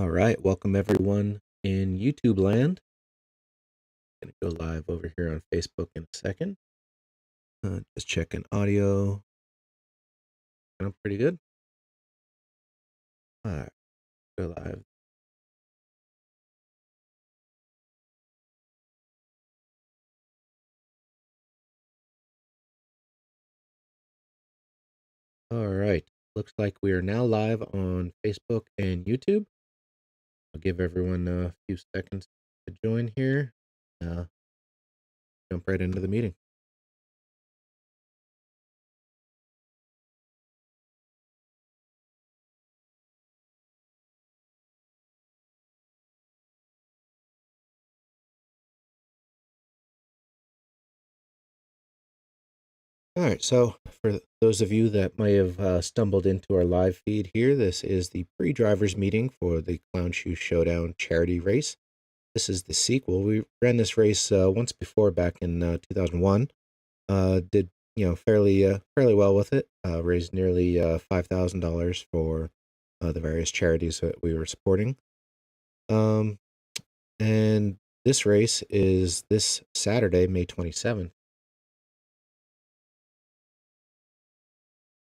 All right, welcome everyone in YouTube land. Gonna go live over here on Facebook in a second. Just checking audio. Pretty good. All right, go live. All right, looks like we are now live on Facebook and YouTube. I'll give everyone a few seconds to join here. Jump right into the meeting. All right, so for those of you that may have stumbled into our live feed here, this is the pre-drivers meeting for the Clown Shoe Showdown charity race. This is the sequel. We ran this race once before back in 2001. Did fairly well with it. Raised nearly $5,000 for the various charities that we were supporting. And this race is this Saturday, May 27th.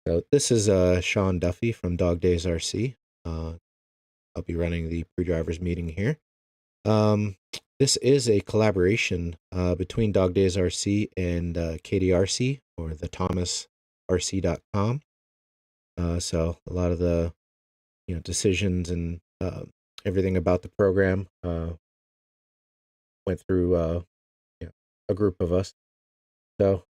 So this is Sean Duffy from Dog Days RC. I'll be running the pre-drivers meeting here. This is a collaboration between Dog Days RC and KDRC, or the thomasrc.com. So a lot of the decisions and everything about the program went through a group of us. So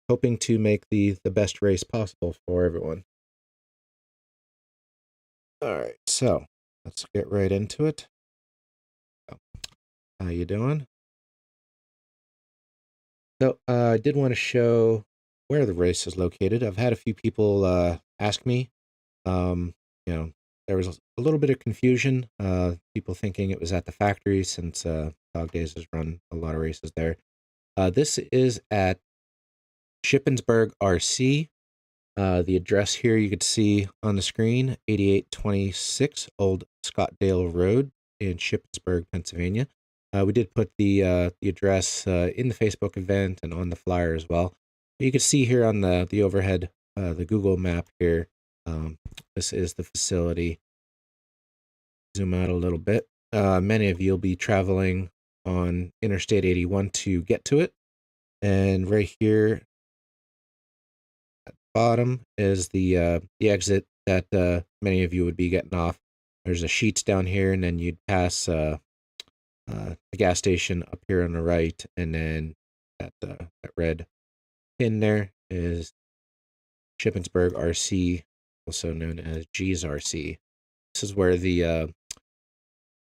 hoping to make the best race possible for everyone. All right, so let's get right into it. How you doing? So I did want to show where the race is located. I've had a few people ask me. There was a little bit of confusion. People thinking it was at the factory since Dog Days has run a lot of races there. This is at Shippensburg RC. The address here you could see on the screen, 8826 Old Scottdale Road in Shippensburg, Pennsylvania. We did put the address in the Facebook event and on the flyer as well. You can see here on the overhead, the Google map here. This is the facility. Zoom out a little bit. Many of you will be traveling on Interstate 81 to get to it. And right here at the bottom is the exit that many of you would be getting off. There's a Sheetz down here, and then you'd pass the gas station up here on the right, and then that red pin there is Shippensburg RC, also known as G's RC. This is where the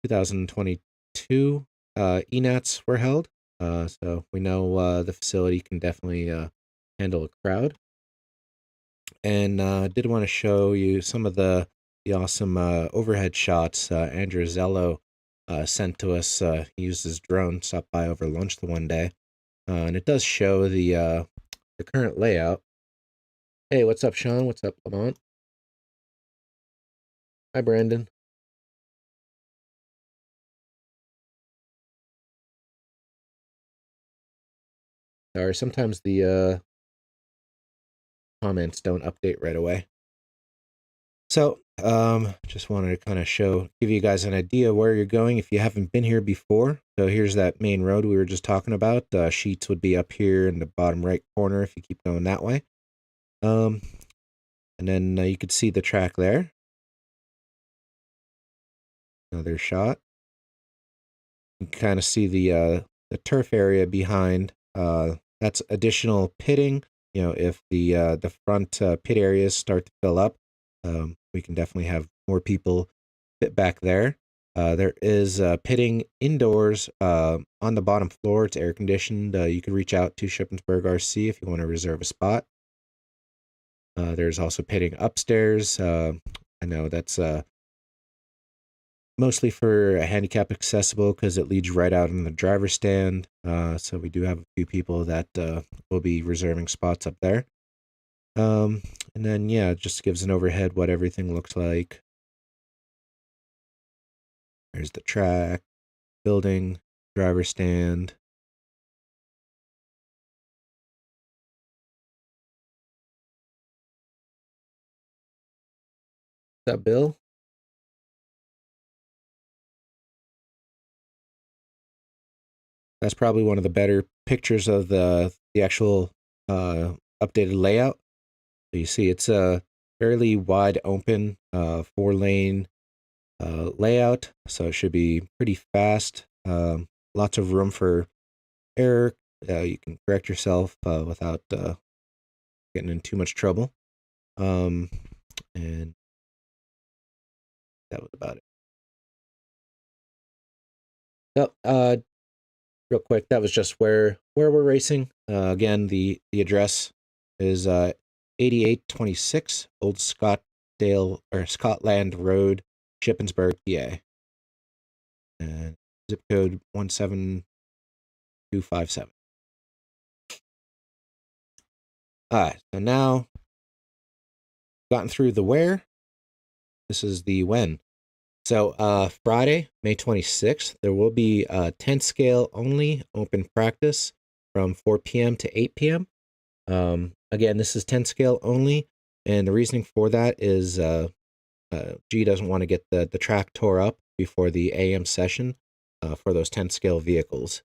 2022 ENATs were held, so we know the facility can definitely handle a crowd. And did want to show you some of the awesome overhead shots Andrew Zello sent to us. He used his drone, stopped by over lunch the one day, and it does show the current layout. Hey, what's up, Sean? What's up, Lamont? Hi, Brandon. Sorry, sometimes the comments don't update right away. So, just wanted to kind of give you guys an idea where you're going if you haven't been here before. So here's that main road we were just talking about. Sheetz would be up here in the bottom right corner if you keep going that way. And then you could see the track there. Another shot. You can kind of see the turf area behind. That's additional pitting. If the front pit areas start to fill up, we can definitely have more people fit back there. There is pitting indoors on the bottom floor. It's air conditioned. You can reach out to Shippensburg RC if you want to reserve a spot. There's also pitting upstairs. I know that's mostly for handicap accessible because it leads right out in the driver's stand. So we do have a few people that will be reserving spots up there. And then, yeah, it just gives an overhead what everything looks like. There's the track, building, driver stand. What's up, Bill? That's probably one of the better pictures of the actual updated layout. So you see it's a fairly wide open 4-lane layout, so it should be pretty fast. Lots of room for error. You can correct yourself without getting in too much trouble. And that was about it. So, real quick, that was just where we're racing. Again, the address is 8826 Old Scotland Road, Shippensburg, PA. And zip code 17257. All right, so now gotten through the where. This is the when. So Friday, May 26th, there will be a 10 scale only open practice from 4 p.m. to 8 p.m. Again, this is 10 scale only, and the reasoning for that is G doesn't want to get the track tore up before the AM session for those 10 scale vehicles.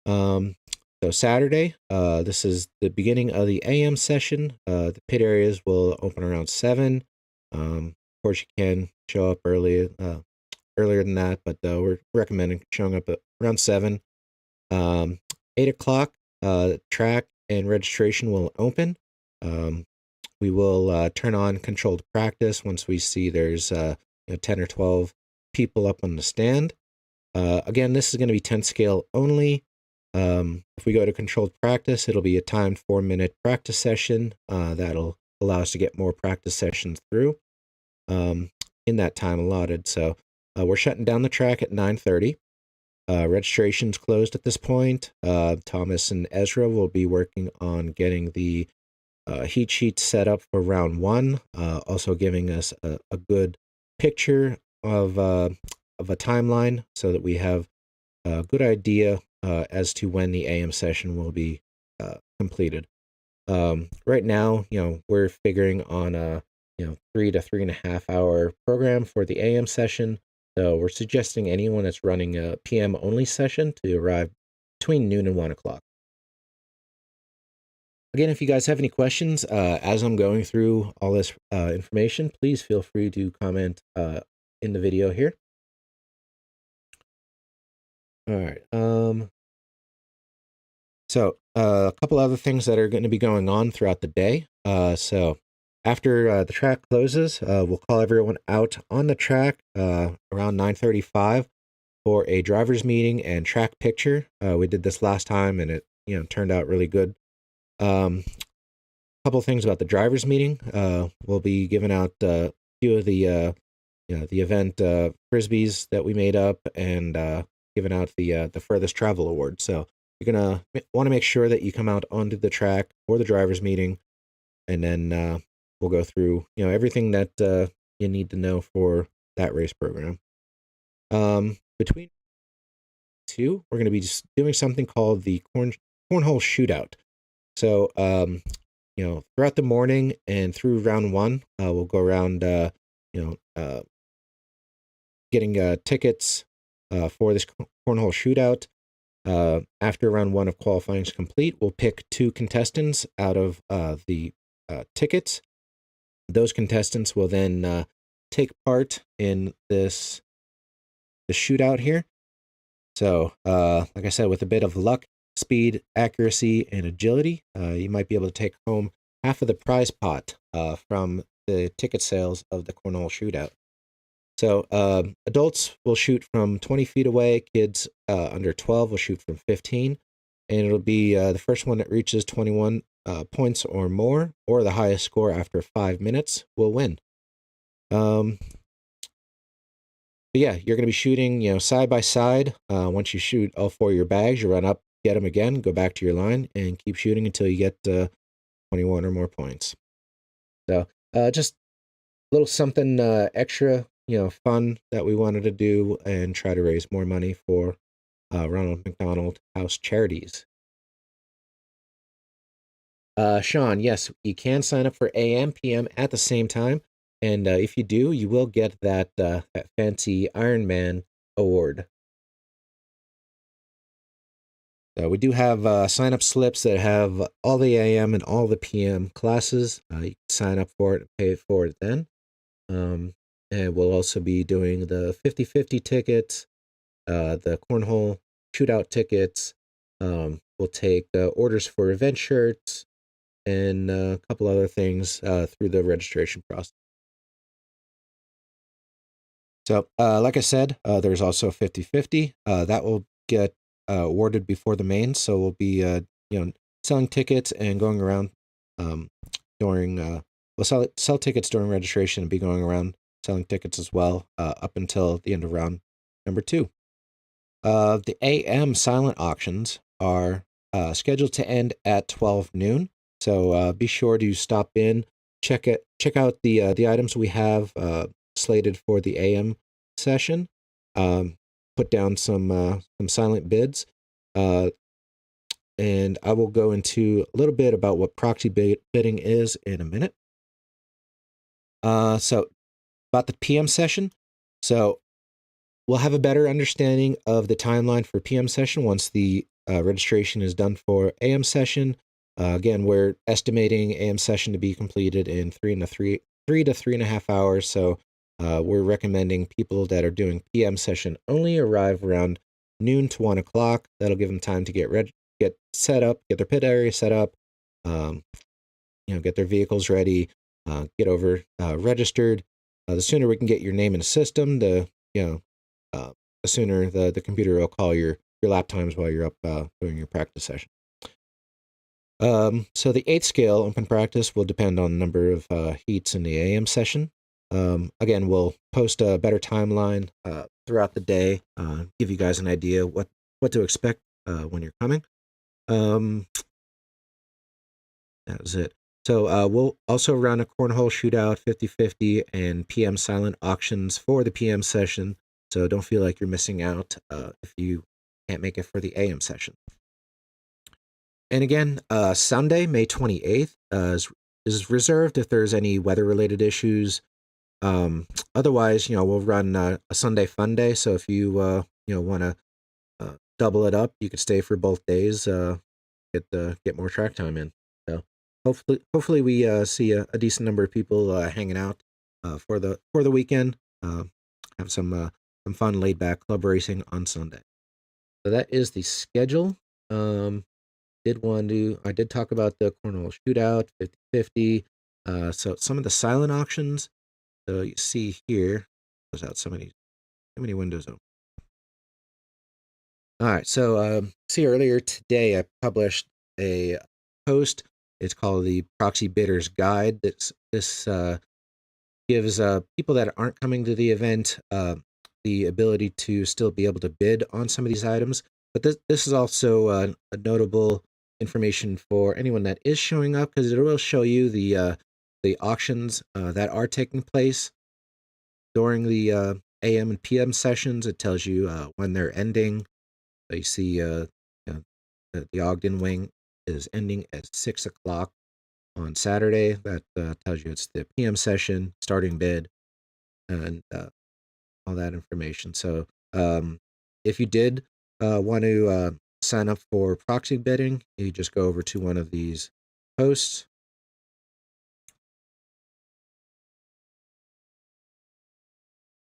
So Saturday, this is the beginning of the AM session. The pit areas will open around 7. Of course, you can show up earlier than that, but we're recommending showing up at around 7. 8 o'clock, track and registration will open. We will turn on controlled practice once we see there's 10 or 12 people up on the stand. Again, this is going to be 10 scale only. If we go to controlled practice, it'll be a timed 4-minute practice session. That'll allow us to get more practice sessions through in that time allotted. So we're shutting down the track at 9:30. Registration's closed at this point. Thomas and Ezra will be working on getting the heat sheet set up for round 1, also giving us a good picture of a timeline so that we have a good idea as to when the AM session will be completed. Right now, we're figuring on a 3 to 3.5 hour program for the AM session. So we're suggesting anyone that's running a PM only session to arrive between noon and 1 o'clock. Again, if you guys have any questions as I'm going through all this information, please feel free to comment in the video here. All right. So a couple other things that are going to be going on throughout the day. So after the track closes, we'll call everyone out on the track around 9:35 for a driver's meeting and track picture. We did this last time, and it turned out really good. Couple things about the driver's meeting. We'll be giving out a few of the event frisbees that we made up, and giving out the furthest travel award. So you're gonna want to make sure that you come out onto the track for the driver's meeting, and then we'll go through everything that you need to know for that race program. Between two, we're going to be just doing something called the cornhole shootout. So throughout the morning and through round 1, we'll go around getting tickets for this cornhole shootout. After round 1 of qualifying is complete, we'll pick 2 contestants out of the tickets. Those contestants will then take part in the shootout here. So, like I said, with a bit of luck, speed, accuracy, and agility, you might be able to take home half of the prize pot from the ticket sales of the cornhole shootout. So adults will shoot from 20 feet away. Kids under 12 will shoot from 15. And it'll be the first one that reaches 21 points or more, or the highest score after 5 minutes, will win. But yeah, you're going to be shooting, side by side. Once you shoot all 4 of your bags, you run up, get them again, go back to your line, and keep shooting until you get 21 or more points. So just a little something extra fun that we wanted to do and try to raise more money for Ronald McDonald House Charities. Sean, yes, you can sign up for AM, PM at the same time, and if you do, you will get that fancy Iron Man award. We do have sign up slips that have all the AM and all the PM classes. You can sign up for it and pay for it then. Um, and we'll also be doing the 50/50 tickets, the cornhole shootout tickets. We'll take orders for event shirts and a couple other things through the registration process. So, like I said, there's also 50/50. That will get awarded before the mains. So we'll be, selling tickets and going around um, during. We'll sell tickets during registration and be going around selling tickets as well up until the end of round number 2. The AM silent auctions are scheduled to end at 12 noon. So be sure to stop in, check out the items we have slated for the AM session. Put down some silent bids, and I will go into a little bit about what proxy bidding is in a minute. So about the PM session. So we'll have a better understanding of the timeline for PM session once the registration is done for AM session. Again, we're estimating AM session to be completed in 3 to 3.5 hours. So we're recommending people that are doing PM session only arrive around noon to 1 o'clock. That'll give them time to get set up, get their pit area set up, get their vehicles ready, get over registered. The sooner we can get your name in the system, the sooner the computer will call your lap times while you're up doing your practice session. So the 8th scale open practice will depend on the number of heats in the AM session. Again, we'll post a better timeline throughout the day, give you guys an idea what to expect when you're coming. That was it. So we'll also run a cornhole shootout 50/50 and PM silent auctions for the PM session. So don't feel like you're missing out if you can't make it for the AM session. And again, Sunday, May 28th is reserved if there's any weather-related issues. Otherwise, we'll run a Sunday fun day. So if you want to double it up, you could stay for both days. Get more track time in. So hopefully we see a decent number of people hanging out for the weekend. Have some fun laid back club racing on Sunday. So that is the schedule. I did talk about the cornhole shootout 50/50. So some of the silent auctions. So you see here, close out so many windows open. All right, so see earlier today I published a post. It's called the Proxy Bidders Guide. This gives people that aren't coming to the event the ability to still be able to bid on some of these items. But this is also a notable information for anyone that is showing up, because it will show you the auctions that are taking place during the AM and PM sessions. It tells you when they're ending. So you see the Ogden wing is ending at 6 o'clock on Saturday. That tells you it's the PM session, starting bid, and all that information. So if you did want to sign up for proxy bidding, you just go over to one of these posts.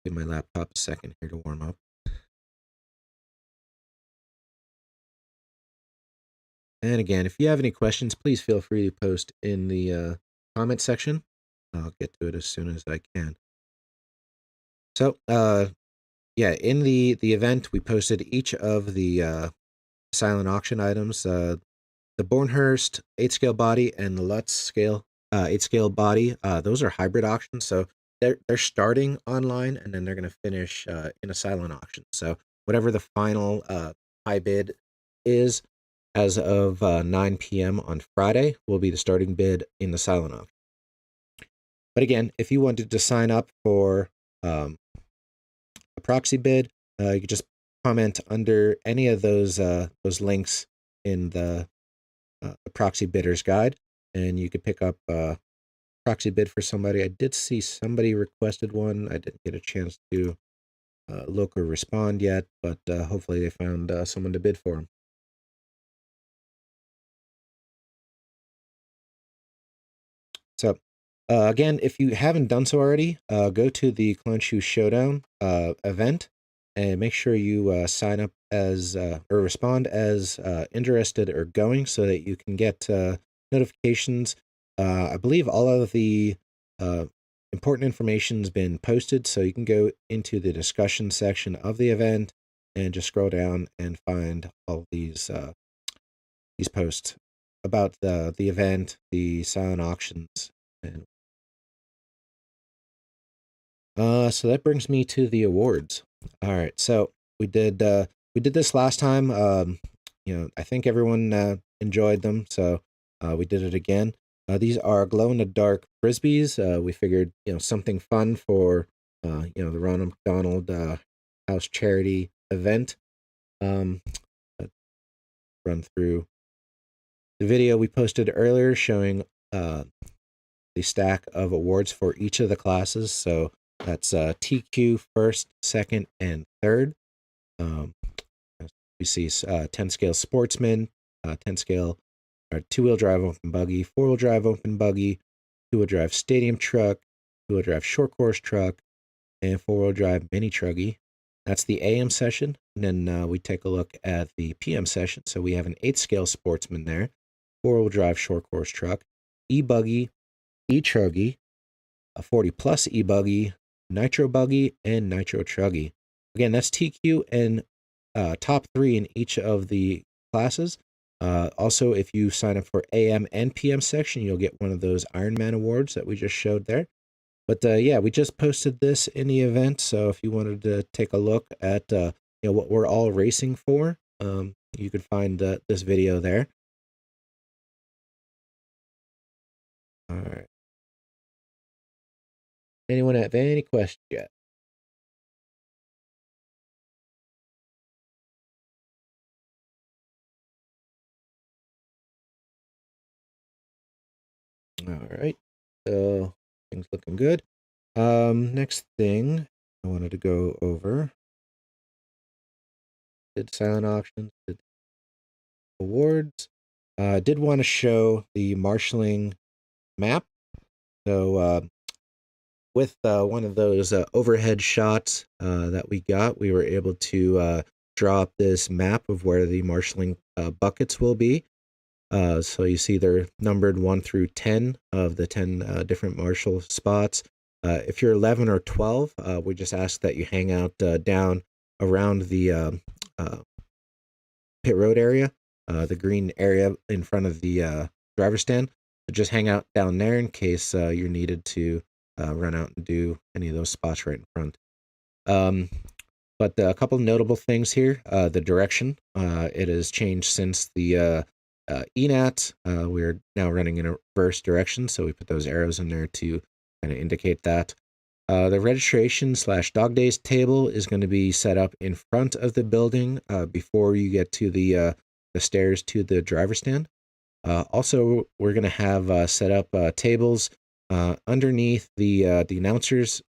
Give my laptop a second here to warm up. And again, if you have any questions, please feel free to post in the comment section. I'll get to it as soon as I can. So, in the event, we posted each of the silent auction items. The Bornhurst 8-scale body and the Lutz scale 8-scale body. Those are hybrid auctions, so they're starting online and then they're going to finish in a silent auction. So whatever the final high bid is as of 9 p.m. on Friday will be the starting bid in the silent auction. But again, if you wanted to sign up for proxy bid, you can just comment under any of those links in the proxy bidder's guide, and you could pick up proxy bid for somebody. I did see somebody requested one. I didn't get a chance to look or respond yet, but hopefully they found someone to bid for them. So, again, if you haven't done so already, go to the Clown Shoe Showdown event and make sure you sign up as or respond as interested or going so that you can get notifications. I believe all of the important information has been posted, so you can go into the discussion section of the event and just scroll down and find all these posts about the event, the silent auctions, and so that brings me to the awards. All right, so we did this last time. I think everyone enjoyed them, so we did it again. These are glow in the dark frisbees. We figured something fun for the Ronald McDonald House charity event. Let's run through the video we posted earlier showing the stack of awards for each of the classes. So that's TQ first, second, and third. We see 10 scale sportsman, 10 scale two-wheel drive open buggy, four-wheel drive open buggy, two-wheel drive stadium truck, two-wheel drive short course truck, and four-wheel drive mini truggy. That's the AM session. And then we take a look at the PM session. So we have an 8 scale sportsman there, four-wheel drive short course truck, e-buggy, e-truggy, a 40 plus e-buggy, nitro buggy, and nitro truggy. Again, that's TQ and top 3 in each of the classes. Also, if you sign up for AM and PM section, you'll get one of those Ironman awards that we just showed there. But yeah, we just posted this in the event, so if you wanted to take a look at what we're all racing for, you could find this video there. All right. Anyone have any questions yet? All right. So things looking good. Next thing I wanted to go over. Did silent auctions, did awards. Did want to show the marshalling map. So with one of those overhead shots that we got, we were able to draw up this map of where the marshalling buckets will be. So you see they're numbered 1 through 10 of the 10 different marshal spots. If you're 11 or 12, we just ask that you hang out down around the pit road area, the green area in front of the driver's stand. So just hang out down there in case you're needed to run out and do any of those spots right in front. But a couple of notable things here. The direction, it has changed since the ENAT. We're now running in a reverse direction, so we put those arrows in there to kind of indicate that. The registration / dog days table is going to be set up in front of the building before you get to the stairs to the driver's stand. Also, we're going to have set up tables underneath the announcer's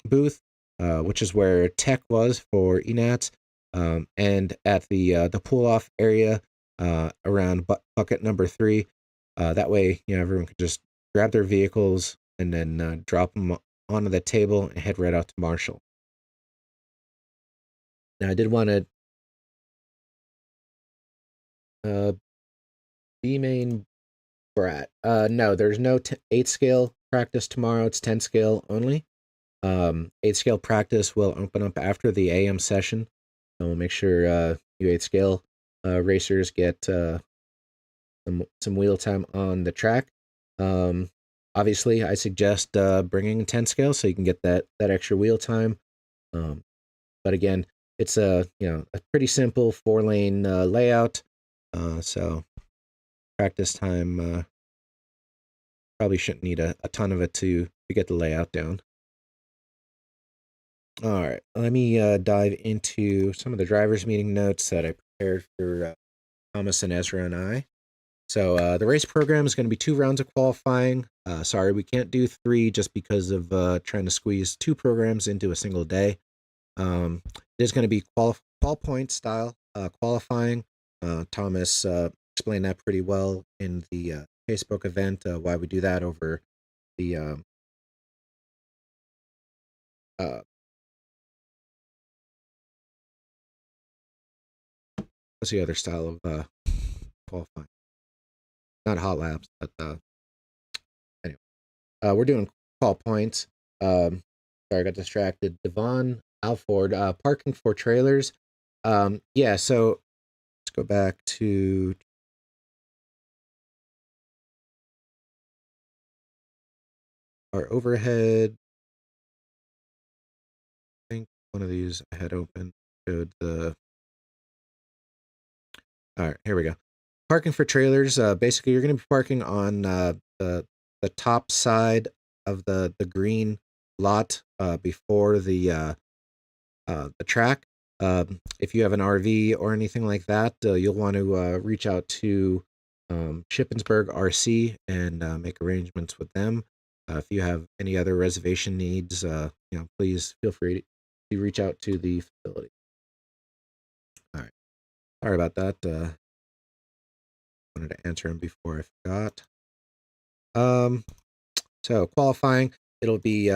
booth, which is where tech was for ENAT, and at the pull-off area around bucket number 3. That way, everyone could just grab their vehicles and then drop them onto the table and head right out to Marshall. Now, I did want to B-main brat. No, there's no 8 scale practice tomorrow. It's 10 scale only. 8 scale practice will open up after the AM session. So we'll make sure you 8 scale racers get some wheel time on the track. Obviously, I suggest bringing 10 scale so you can get that extra wheel time. But again, it's a pretty simple 4-lane layout. So practice time probably shouldn't need a ton of it to get the layout down. All right, let me dive into some of the drivers' meeting notes that I prepared for Thomas and Ezra and I. So the race program is going to be 2 rounds of qualifying. Sorry, we can't do 3 just because of trying to squeeze 2 programs into a single day. There's going to be qual point style qualifying. Thomas explained that pretty well in the Facebook event. Why we do that over the uh, what's the other style of qualifying? Not hot laps, but anyway, we're doing qual points. Sorry, I got distracted. Devon Alford, parking for trailers. Yeah, so let's go back to our overhead. I think one of these I had open showed the. All right, here we go. Parking for trailers. Basically, you're going to be parking on the top side of the green lot before the track. If you have an RV or anything like that, you'll want to reach out to Shippensburg RC and make arrangements with them. If you have any other reservation needs, please feel free to reach out to the facility. All right. Sorry about that. Wanted to answer them before I forgot. So qualifying, it'll be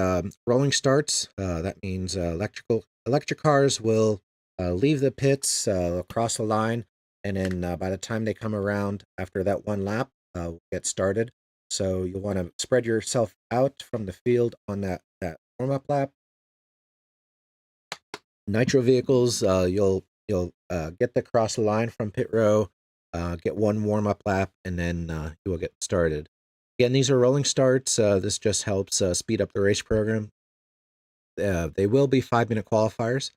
rolling starts. That means electric cars will leave the pits, across the line, and then by the time they come around after that one lap, we'll get started. So you'll want to spread yourself out from the field on that warm up lap. Nitro vehicles, you'll get the cross the line from pit row, get one warm up lap, and then you will get started. Again, these are rolling starts. This just helps speed up the race program. They will be 5-minute qualifiers.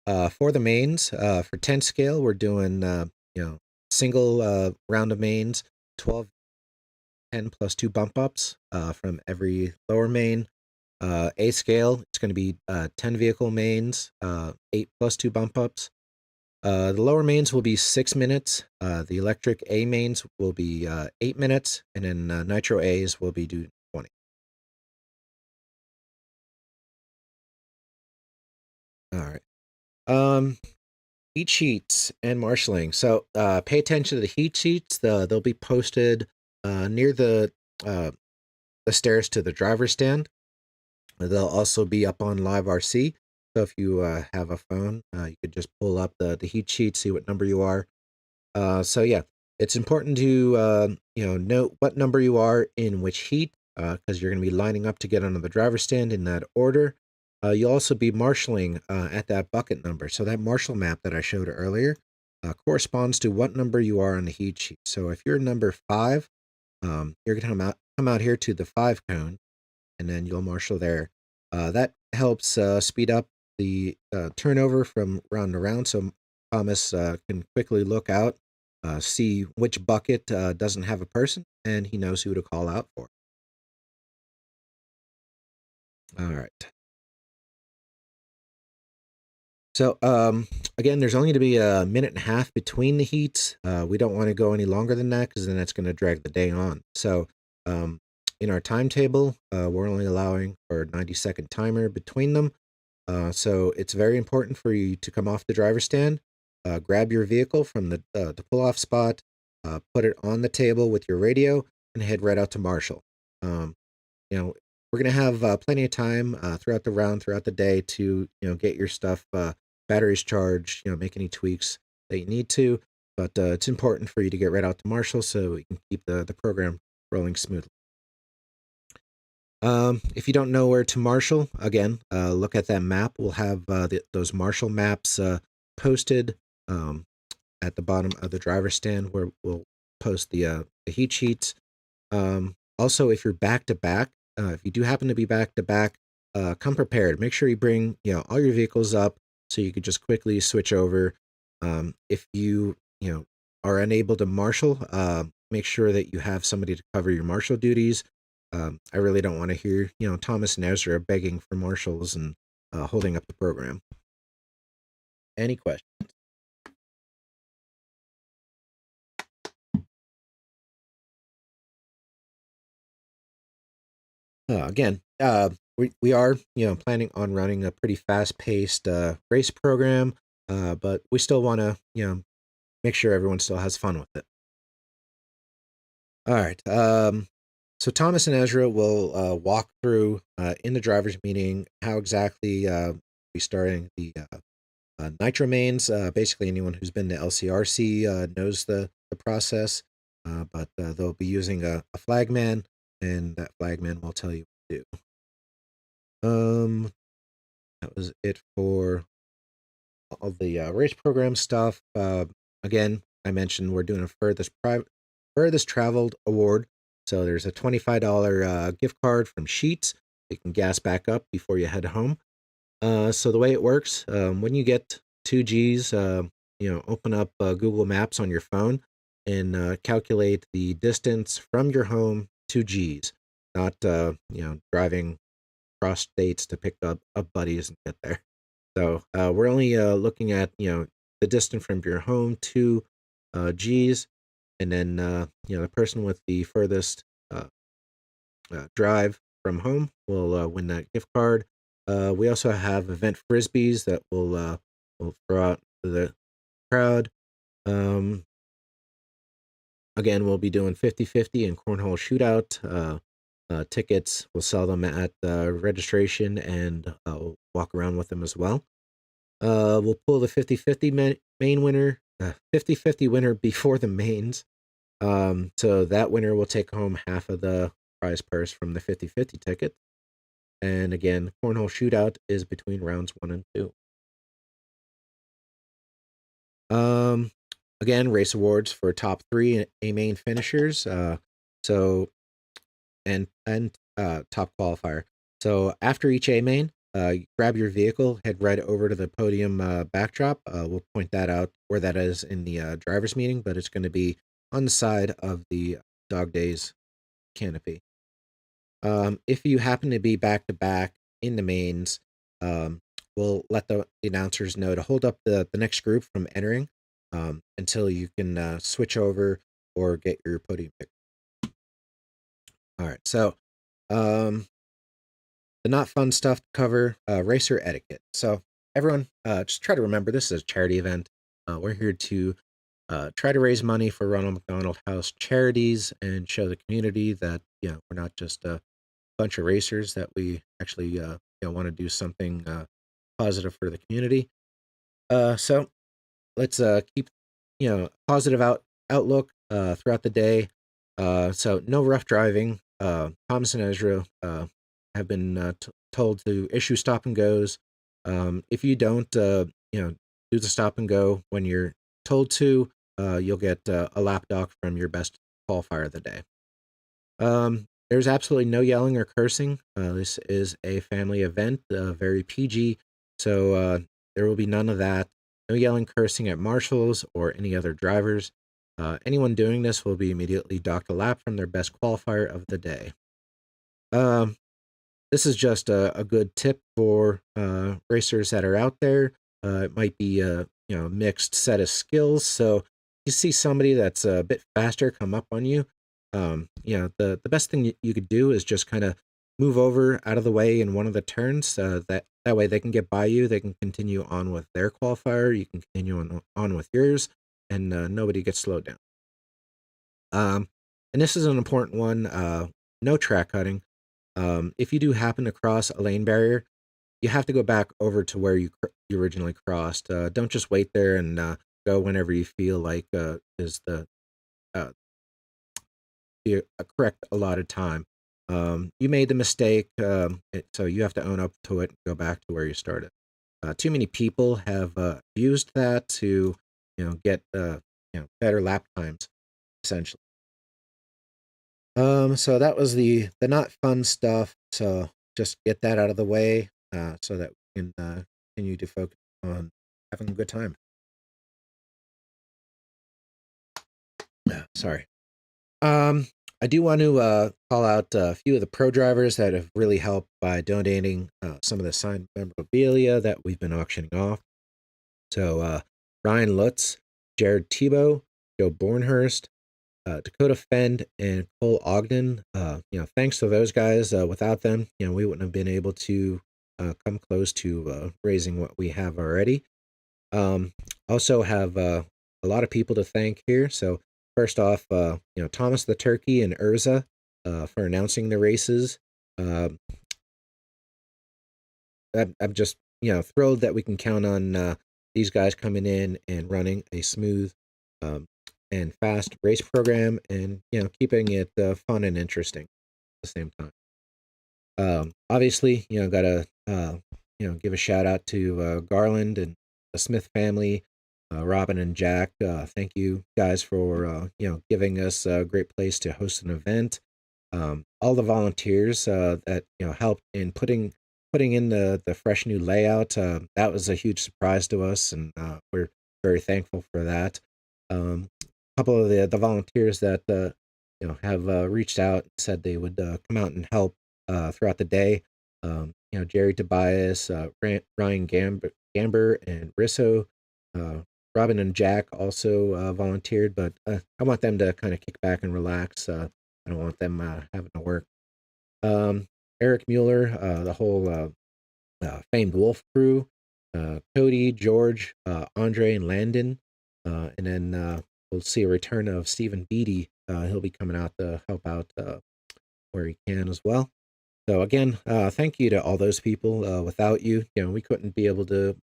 For the mains, for 10 scale, we're doing single round of mains, 12, 10 plus 2 bump ups from every lower main. A scale, it's going to be 10 vehicle mains, 8 plus 2 bump ups. The lower mains will be 6 minutes. The electric A mains will be 8 minutes, and then nitro A's will be 20. All right. Heat sheets and marshaling. So pay attention to the heat sheets. They'll be posted near the stairs to the driver's stand. They'll also be up on Live RC. So if you have a phone, you could just pull up the heat sheet, see what number you are. So yeah, it's important to note what number you are in which heat, because you're going to be lining up to get onto the driver's stand in that order. You'll also be marshaling at that bucket number. So that marshal map that I showed earlier corresponds to what number you are on the heat sheet. So if you're number 5, you're going to come out here to the 5 cone, and then you'll marshal there. That helps speed up the turnover from round to round, so Thomas can quickly look out, see which bucket doesn't have a person, and he knows who to call out for. All right. So again, there's only to be a minute and a half between the heats. We don't want to go any longer than that because then that's going to drag the day on. So in our timetable, we're only allowing for a 90-second timer between them. So it's very important for you to come off the driver's stand, grab your vehicle from the pull-off spot, put it on the table with your radio, and head right out to Marshall. We're going to have plenty of time throughout the round, throughout the day to get your stuff, batteries charged, make any tweaks that you need to. But it's important for you to get right out to Marshall so we can keep the program rolling smoothly. If you don't know where to marshal, again, look at that map. We'll have those marshal maps posted at the bottom of the driver's stand where we'll post the heat sheets. Also, if you're back to back, if you do happen to be back to back, come prepared. Make sure you bring all your vehicles up so you could just quickly switch over. If you are unable to marshal, make sure that you have somebody to cover your marshal duties. I really don't want to hear Thomas and Ezra begging for marshals and holding up the program. Any questions? Again, we are planning on running a pretty fast paced race program, but we still want to make sure everyone still has fun with it. All right. So Thomas and Ezra will walk through in the drivers' meeting how exactly we starting the nitro mains. Basically, anyone who's been to LCRC knows the process, but they'll be using a flagman, and that flagman will tell you what to do. That was it for all the race program stuff. Again, I mentioned we're doing a furthest traveled award. So there's a $25 gift card from Sheets. You can gas back up before you head home. So the way it works, when you get 2Gs, open up Google Maps on your phone and calculate the distance from your home to Gs, not driving cross states to pick up buddies and get there. So we're only looking at the distance from your home to G's, and then the person with the furthest drive from home will win that gift card. We also have event frisbees that will throw out to the crowd. Again, we'll be doing 50-50 and cornhole shootout. Tickets, we'll sell them at registration and walk around with them as well. We'll pull the 50-50 main winner, 50-50 winner before the mains. So that winner will take home half of the prize purse from the 50-50 ticket. And again, cornhole shootout is between rounds 1 and 2. Again, race awards for top 3 A main finishers. So and top qualifier. So after each A main, grab your vehicle, head right over to the podium backdrop. We'll point that out where that is in the driver's meeting, but it's going to be on the side of the Dog Days canopy. If you happen to be back to back in the mains, we'll let the announcers know to hold up the next group from entering until you can switch over or get your podium pick. All right, so the not fun stuff to cover, racer etiquette. So everyone, just try to remember this is a charity event. We're here to try to raise money for Ronald McDonald House charities and show the community that we're not just a bunch of racers, that we actually want to do something positive for the community. So let's keep positive outlook throughout the day. So no rough driving. Thomas and Ezra have been told to issue stop and goes. If you don't, do the stop and go when you're told to, you'll get a lap dock from your best qualifier of the day. There's absolutely no yelling or cursing. This is a family event, very PG, so there will be none of that. No yelling, cursing at marshals or any other drivers. Anyone doing this will be immediately docked a lap from their best qualifier of the day. This is just a good tip for racers that are out there. It might be a mixed set of skills. So you see somebody that's a bit faster come up on you. The best thing you could do is just kind of move over out of the way in one of the turns. That way they can get by you. They can continue on with their qualifier. You can continue on with yours, and nobody gets slowed down. And this is an important one. No track cutting. If you do happen to cross a lane barrier, you have to go back over to where you originally crossed. Don't just wait there and go whenever you feel like is the correct allotted time. You made the mistake, so you have to own up to it and go back to where you started. Too many people have used that to get better lap times, essentially. So that was the not fun stuff. So just get that out of the way, so that we can continue to focus on having a good time. Sorry. I do want to call out a few of the pro drivers that have really helped by donating some of the signed memorabilia that we've been auctioning off. So Ryan Lutz, Jared Tebow, Joe Bornhurst, Dakota Fend, and Cole Ogden. Thanks to those guys. Without them, we wouldn't have been able to come close to raising what we have already. Um, Also have a lot of people to thank here. So first off, Thomas the Turkey and Urza for announcing the races. Um, I'm just thrilled that we can count on these guys coming in and running a smooth um, and fast race program, and keeping it fun and interesting at the same time. Obviously, gotta give a shout out to Garland and the Smith family, Robin and Jack. Thank you guys for giving us a great place to host an event. All the volunteers that helped in putting in the fresh new layout. That was a huge surprise to us, and we're very thankful for that. A couple of the volunteers that have reached out and said they would come out and help throughout the day. Jerry Tobias, Ryan Gamber, and Risso. Uh, Robin and Jack also volunteered, but I want them to kind of kick back and relax. I don't want them having to work. Eric Mueller, the whole famed Wolf crew, Cody, George, Andre, and Landon. And then we'll see a return of Stephen Beatty. He'll be coming out to help out where he can as well. So again, thank you to all those people. Without you, we couldn't be able to,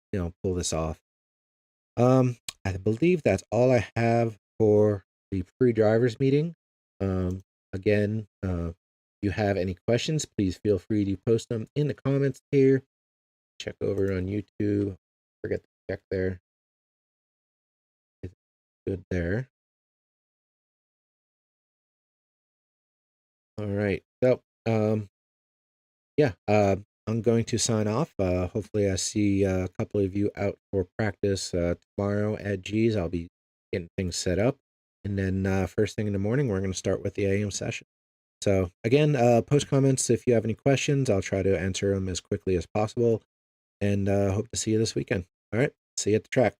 pull this off. I believe that's all I have for the pre-drivers meeting. Again, if you have any questions, please feel free to post them in the comments here. Check over on YouTube. Forget to check there. It's good there. All right. So, yeah, I'm going to sign off. Hopefully, I see a couple of you out for practice tomorrow at G's. I'll be getting things set up. And then first thing in the morning, we're going to start with the AM session. So, again, post comments if you have any questions. I'll try to answer them as quickly as possible. And hope to see you this weekend. All right. See you at the track.